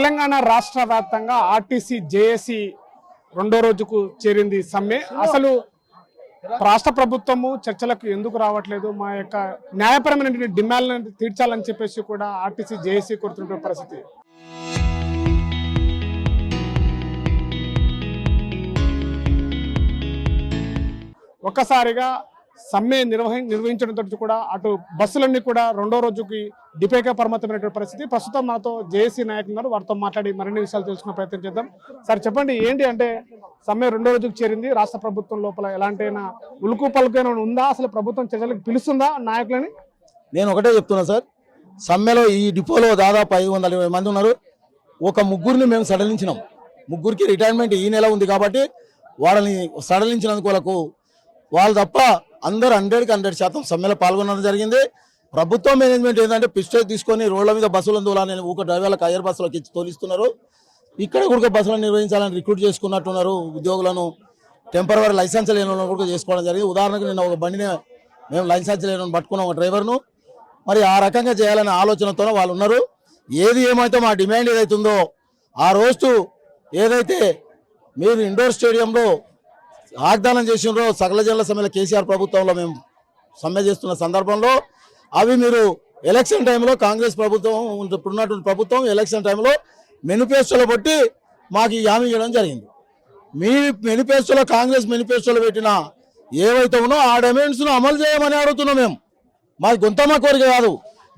తెలంగాణ రాష్ట్ర వ్యాప్తంగా RTC JAC రెండో రోజుకు చేరింది సమ్మె. అసలు రాష్ట్ర ప్రభుత్వము చర్చలకు ఎందుకు రావట్లేదు, మా యొక్క న్యాయపరమైన డిమాండ్లను తీర్చాలని చెప్పేసి కూడా ఆర్టీసీ జేఏసీ కోరుతున్న పరిస్థితి. ఒక్కసారిగా సమ్మె నిర్వహించడంతో కూడా అటు బస్సులన్నీ కూడా రెండో రోజుకి డిపోకే పరిమితమైనటువంటి పరిస్థితి. ప్రస్తుతం నాతో జేఏసీ నాయకులు ఉన్నారు, వారితో మాట్లాడి మరిన్ని విషయాలు తెలుసుకునే ప్రయత్నం చేద్దాం. సార్ చెప్పండి, ఏంటి అంటే సమ్మె రెండో రోజుకు చేరింది, రాష్ట్ర ప్రభుత్వం లోపల ఎలాంటైనా ఉలుకు పలుకైనా ఉందా, అసలు ప్రభుత్వం చర్చలకు పిలుస్తుందా నాయకులని? నేను ఒకటే చెప్తున్నా సార్, సమ్మెలో ఈ డిపోలో దాదాపు 520 మంది ఉన్నారు. ఒక ముగ్గురిని మేము సడలించినాం. ముగ్గురికి రిటైర్మెంట్ ఈ నెల ఉంది కాబట్టి వాళ్ళని సడలించినందుకు వాళ్ళు తప్ప అందరూ 100% సమ్మెలో పాల్గొనడం జరిగింది. ప్రభుత్వం మేనేజ్మెంట్ ఏంటంటే పిస్టేజ్ తీసుకొని రోడ్ల మీద బస్సులను తోలాలని ఊక డ్రైవర్లకు హైర్ బస్సులకు ఇచ్చి తోలిస్తున్నారు. ఇక్కడ కూడా బస్సులను నిర్వహించాలని రిక్రూట్ చేసుకున్నట్టున్నారు. ఉద్యోగులను టెంపరరీ లైసెన్స్ లేని కూడా చేసుకోవడం జరిగింది. ఉదాహరణకు నేను ఒక బండిని మేము లైసెన్స్ లేని పట్టుకున్నాం ఒక డ్రైవర్ను. మరి ఆ రకంగా చేయాలనే ఆలోచనతో వాళ్ళు ఉన్నారు. ఏది ఏమైతే మా డిమాండ్ ఏదైతుందో ఆ రోజు ఏదైతే మీరు ఇండోర్ స్టేడియంలో వాగ్దానం చేసినారో సకల జనుల సమ్మెలో కేసీఆర్ ప్రభుత్వంలో మేము సమ్మె చేస్తున్న సందర్భంలో అవి మీరు ఎలక్షన్ టైంలో కాంగ్రెస్ ప్రభుత్వం ఇప్పుడున్నటువంటి ప్రభుత్వం ఎలక్షన్ టైంలో మేనిఫెస్టోలో పెట్టి మాకు ఈ హామీ ఇవ్వడం జరిగింది. మీ మేనిఫెస్టోలో కాంగ్రెస్ మేనిఫెస్టోలో పెట్టిన ఏవైతే ఉన్నో ఆ డిమాండ్స్ను అమలు చేయమని అడుగుతున్నాం. మేము మాది గొంతమ్మ కోరిక కాదు,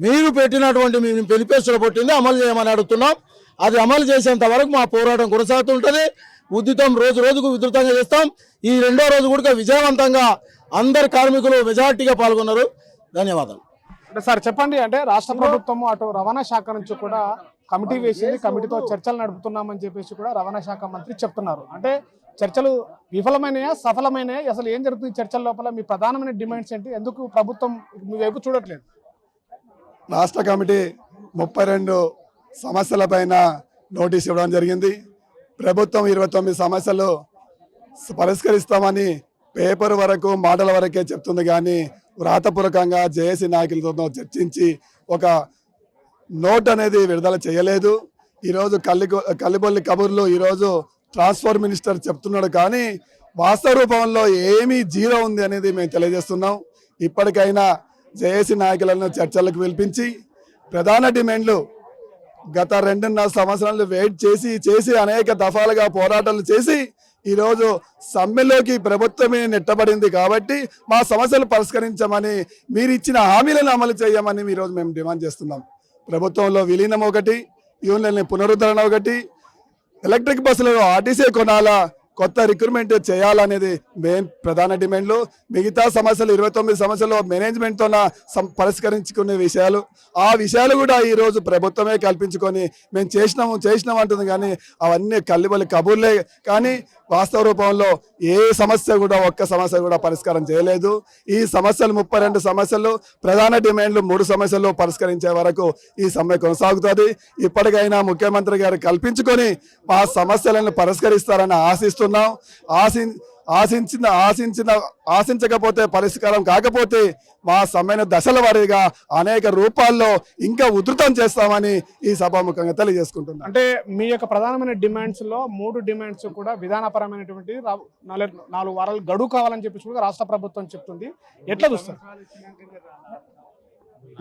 మీరు పెట్టినటువంటి మీ మేనిఫెస్టోలో పెట్టింది అమలు చేయమని అడుగుతున్నాం. అది అమలు చేసేంత వరకు మా పోరాటం కొనసాగుతుంటుంది. ఉద్యమం రోజు రోజుకు విస్తృతంగా చేస్తాం. ఈ రెండో రోజు కూడా విజయవంతంగా అందరు కార్మికులు మెజార్టీగా పాల్గొన్నారు. ధన్యవాదాలు. సార్ చెప్పండి, అంటే రాష్ట్ర ప్రభుత్వం అటు రవాణా శాఖ నుంచి కూడా కమిటీ వేసింది, కమిటీతో చర్చలు నడుపుతున్నామని చెప్పేసి కూడా రవాణా శాఖ మంత్రి చెప్తున్నారు. అంటే చర్చలు విఫలమైనయా సఫలమైనయా, అసలు ఏం జరుగుతుంది చర్చల లోపల? మీ ప్రధానమైన డిమాండ్స్ ఏంటి? ఎందుకు ప్రభుత్వం మీ వైపు చూడట్లేదు? రాష్ట్ర కమిటీ 32 సమస్యలపైన నోటీస్ ఇవ్వడం జరిగింది. ప్రభుత్వం 29 సమస్యలు పరిష్కరిస్తామని పేపర్ వరకు మాటల వరకే చెప్తుంది, కానీ వ్రాతపూర్వకంగా జేఏసీ నాయకులతో చర్చించి ఒక నోట్ అనేది విడుదల చేయలేదు. ఈరోజు కల్లిబొల్లి కబుర్లు ఈరోజు ట్రాన్స్పోర్ట్ మినిస్టర్ చెప్తున్నాడు, కానీ వాస్తవ రూపంలో ఏమీ జీరో ఉంది అనేది మేము తెలియజేస్తున్నాం. ఇప్పటికైనా జేఏసీ నాయకులను చర్చలకు పిలిపించి ప్రధాన డిమాండ్లు గత 2.5 సంవత్సరాలు వెయిట్ చేసి అనేక దఫాలుగా పోరాటాలు చేసి ఈరోజు సమ్మెలోకి ప్రభుత్వమే నెట్టబడింది. కాబట్టి మా సమస్యలు పరిష్కరించమని, మీరు ఇచ్చిన హామీలను అమలు చేయమని ఈరోజు మేము డిమాండ్ చేస్తున్నాం. ప్రభుత్వంలో విలీనం ఒకటి, యూనియన్ పునరుద్ధరణ ఒకటి, ఎలక్ట్రిక్ బస్సులలో ఆర్టీసీ కొనాలా, కొత్త రిక్రూట్మెంట్ చేయాలనేది మెయిన్ ప్రధాన డిమాండ్లు. మిగతా సమస్యలు 29 సమస్యలు మేనేజ్మెంట్తో పరిష్కరించుకునే విషయాలు, ఆ విషయాలు కూడా ఈరోజు ప్రభుత్వమే కల్పించుకొని మేము చేసినాం అంటుంది, కానీ అవన్నీ కల్లిబొల్లి కబుర్లే. కానీ వాస్తవ రూపంలో ఏ సమస్య కూడా ఒక్క సమస్య కూడా పరిష్కారం చేయలేదు. ఈ సమస్యలు 32 సమస్యలు, ప్రధాన డిమాండ్లు 3 సమస్యలు పరిష్కరించే వరకు ఈ సమ్మె కొనసాగుతుంది. ఇప్పటికైనా ముఖ్యమంత్రి గారు కల్పించుకొని మా సమస్యలను పరిష్కరిస్తారని ఆశిస్తున్నాం. ఆశించకపోతే పరిష్కారం కాకపోతే మా సమ్మెను దశల వారీగా అనేక రూపాల్లో ఇంకా ఉధృతం చేస్తామని ఈ సభాముఖంగా తెలియజేసుకుంటున్నాం. అంటే మీ యొక్క ప్రధానమైన డిమాండ్స్ లో 3 డిమాండ్స్ కూడా విధానపరమైనటువంటి 4 వారాలు గడువు కావాలని చెప్పి కూడా రాష్ట్ర ప్రభుత్వం చెప్తుంది. ఎట్లా చూస్తారు?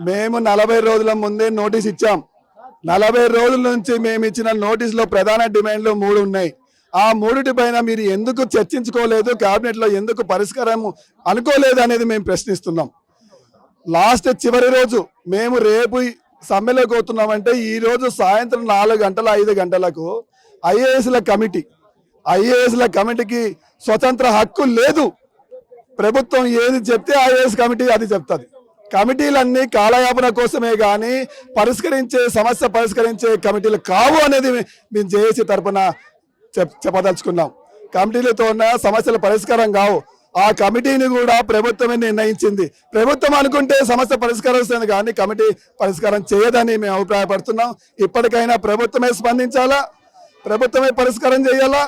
మేము 40 రోజుల ముందే నోటీస్ ఇచ్చాం. 40 రోజుల నుంచి మేము ఇచ్చిన నోటీసులో ప్రధాన డిమాండ్లు 3 ఉన్నాయి. ఆ 3 పైన మీరు ఎందుకు చర్చించుకోలేదు, కేబినెట్లో ఎందుకు పరిష్కారం అనుకోలేదు అనేది మేము ప్రశ్నిస్తున్నాం. లాస్ట్ చివరి రోజు మేము రేపు సమ్మెలోకి పోతున్నామంటే ఈ రోజు సాయంత్రం 4 గంటల 5 గంటలకు ఐఏఎస్ల కమిటీకి స్వతంత్ర హక్కు లేదు. ప్రభుత్వం ఏది చెప్తే ఐఏఎస్ కమిటీ అది చెప్తుంది. కమిటీలన్నీ కాలయాపన కోసమే కానీ సమస్య పరిష్కరించే కమిటీలు కావు అనేది మేము జేఏసీ తరఫున చెప్పదలుచుకున్నాం. కమిటీలతో ఉన్న సమస్యల పరిష్కారం కావు. ఆ కమిటీని కూడా ప్రభుత్వమే నిర్ణయించింది. ప్రభుత్వం అనుకుంటే సమస్య పరిష్కారం వస్తుంది, కానీ కమిటీ పరిష్కారం చేయదని మేము అభిప్రాయపడుతున్నాం. ఇప్పటికైనా ప్రభుత్వమే స్పందించాలా, ప్రభుత్వమే పరిష్కారం చేయాలా,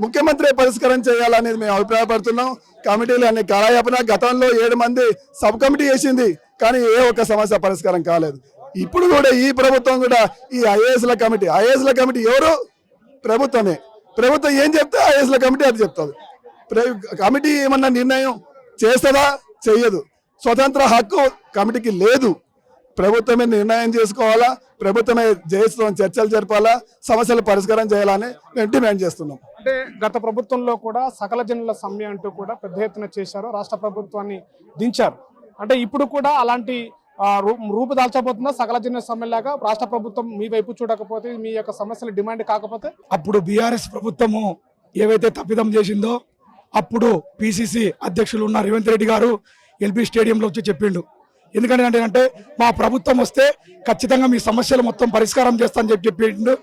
ముఖ్యమంత్రి పరిష్కారం చేయాలనేది మేము అభిప్రాయపడుతున్నాం. కమిటీలు అన్ని కాలయాపన, గతంలో 7 మంది సబ్ కమిటీ చేసింది, కానీ ఏ ఒక్క సమస్య పరిష్కారం కాలేదు. ఇప్పుడు కూడా ఈ ప్రభుత్వం కూడా ఈ ఐఏఎస్ల కమిటీ ఎవరు? ప్రభుత్వమే. ప్రభుత్వం ఏం చెప్తే ఐఏఎస్ల కమిటీ అది చెప్తుంది. కమిటీ ఏమన్నా నిర్ణయం చేస్తుందా? చెయ్యదు. స్వతంత్ర హక్కు కమిటీకి లేదు. ప్రభుత్వమే నిర్ణయం చేసుకోవాలా, ప్రభుత్వమే జేఏసీతో చర్చలు జరపాలా, సమస్యలు పరిష్కారం చేయాలని మేము డిమాండ్ చేస్తున్నాం. అంటే గత ప్రభుత్వంలో కూడా సకల జనుల సమ్మె అంటూ కూడా పెద్ద ఎత్తున చేశారు, రాష్ట్ర ప్రభుత్వాన్ని దించారు. అంటే ఇప్పుడు కూడా అలాంటి రూపుదాల్చబోతుందా సకల జనుల సమ్మెలాగా? రాష్ట్ర ప్రభుత్వం మీ వైపు చూడకపోతే, మీ యొక్క సమస్యలు డిమాండ్ కాకపోతే? అప్పుడు బీఆర్ఎస్ ప్రభుత్వము ఏవైతే తప్పిదం చేసిందో అప్పుడు పిసిసి అధ్యక్షులు ఉన్న రేవంత్ రెడ్డి గారు ఎల్బీ స్టేడియంలో వచ్చి చెప్పిండు. ఎందుకంటే అంటే మా ప్రభుత్వం వస్తే ఖచ్చితంగా మీ సమస్యలు మొత్తం పరిష్కారం చేస్తానని చెప్పిండు.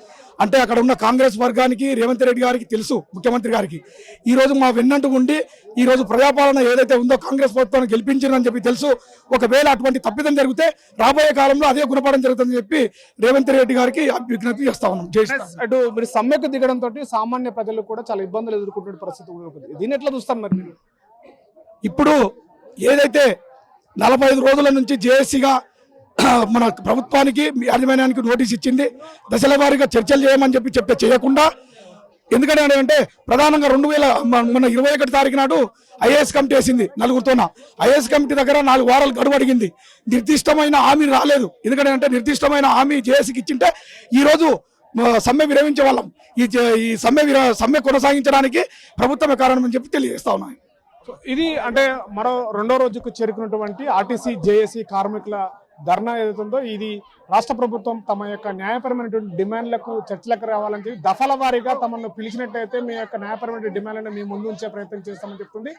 అంటే అక్కడ ఉన్న కాంగ్రెస్ వర్గానికి రేవంత్ రెడ్డి గారికి తెలుసు, ముఖ్యమంత్రి గారికి ఈ రోజు మా వెన్నంటూ ఉండి ఈ రోజు ప్రజాపాలన ఏదైతే ఉందో కాంగ్రెస్ ప్రభుత్వాన్ని గెలిపించారని చెప్పి తెలుసు. ఒకవేళ అటువంటి తప్పిదం జరిగితే రాబోయే కాలంలో అదే గుణపడం జరుగుతుందని చెప్పి రేవంత్ రెడ్డి గారికి విజ్ఞప్తి చేస్తా ఉన్నాం. అటు మీరు సమ్మెకు దిగడం తోటి సామాన్య ప్రజలు కూడా చాలా ఇబ్బందులు ఎదుర్కొంటున్న పరిస్థితి ఉంటుంది. దీన్ని ఎట్లా చూస్తారు మరి మీరు? ఇప్పుడు ఏదైతే 45 రోజుల నుంచి జేఏసీగా మన ప్రభుత్వానికి యాజమాన్యానికి నోటీస్ ఇచ్చింది, దశల వారీగా చర్చలు చేయమని చెప్తే చేయకుండా, ఎందుకంటే అంటే ప్రధానంగా 2021 తారీఖు నాడు ఐఏఎస్ కమిటీ వేసింది నలుగురితోన. ఐఏఎస్ కమిటీ దగ్గర 4 వారాలు గడువు అడిగింది. నిర్దిష్టమైన హామీ రాలేదు. ఎందుకంటే అంటే నిర్దిష్టమైన హామీ జేఏసీకి ఇచ్చింటే ఈ రోజు సమ్మె విరమించే వాళ్ళం. ఈ సమ్మె కొనసాగించడానికి ప్రభుత్వమే కారణం అని చెప్పి తెలియజేస్తా ఉన్నాను. ఇది అంటే మరో 2వ రోజుకు చేరుకున్నటువంటి ఆర్టీసీ జేఏసీ కార్మికుల ధర్నా ఏదైతుందో ఇది రాష్ట్ర ప్రభుత్వం తమ యొక్క న్యాయపరమైనటువంటి డిమాండ్లకు చర్చలకు రావాలని చెప్పి దఫల వారీగా తమను పిలిచినట్టయితే మీ యొక్క న్యాయపరమైన డిమాండ్లను మీ ముందు ఉంచే ప్రయత్నం చేస్తామని చెప్తుంది.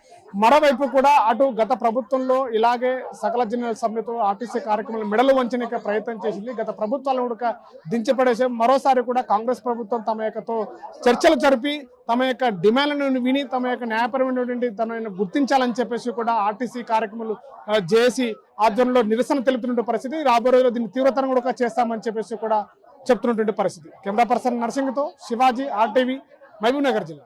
మరోవైపు కూడా అటు గత ప్రభుత్వంలో ఇలాగే సకల జనుల సమ్మెతో ఆర్టీసీ కార్యక్రమాలు మెడలు వంచనిక ప్రయత్నం చేసింది. గత ప్రభుత్వాలను కూడా దించిపడేసే మరోసారి కూడా కాంగ్రెస్ ప్రభుత్వం తమ యొక్కతో చర్చలు జరిపి తమ యొక్క డిమాండ్లను విని తమ యొక్క న్యాయపరమైనటువంటి తనను గుర్తించాలని చెప్పేసి కూడా ఆర్టీసీ కార్యక్రమాలు జేఏసీ ఆధ్వర్యంలో నిరసన తెలుపుతున్న పరిస్థితి. రాబోయే రోజుల్లో దీన్ని తీవ్రతరం కూడా చేస్తామని చెప్పేసి కూడా చెప్తున్నటువంటి పరిస్థితి. కెమెరా పర్సన్ నర్సింగ్తో శివాజీ, RTV, మహబూబ్ నగర్ జిల్లా.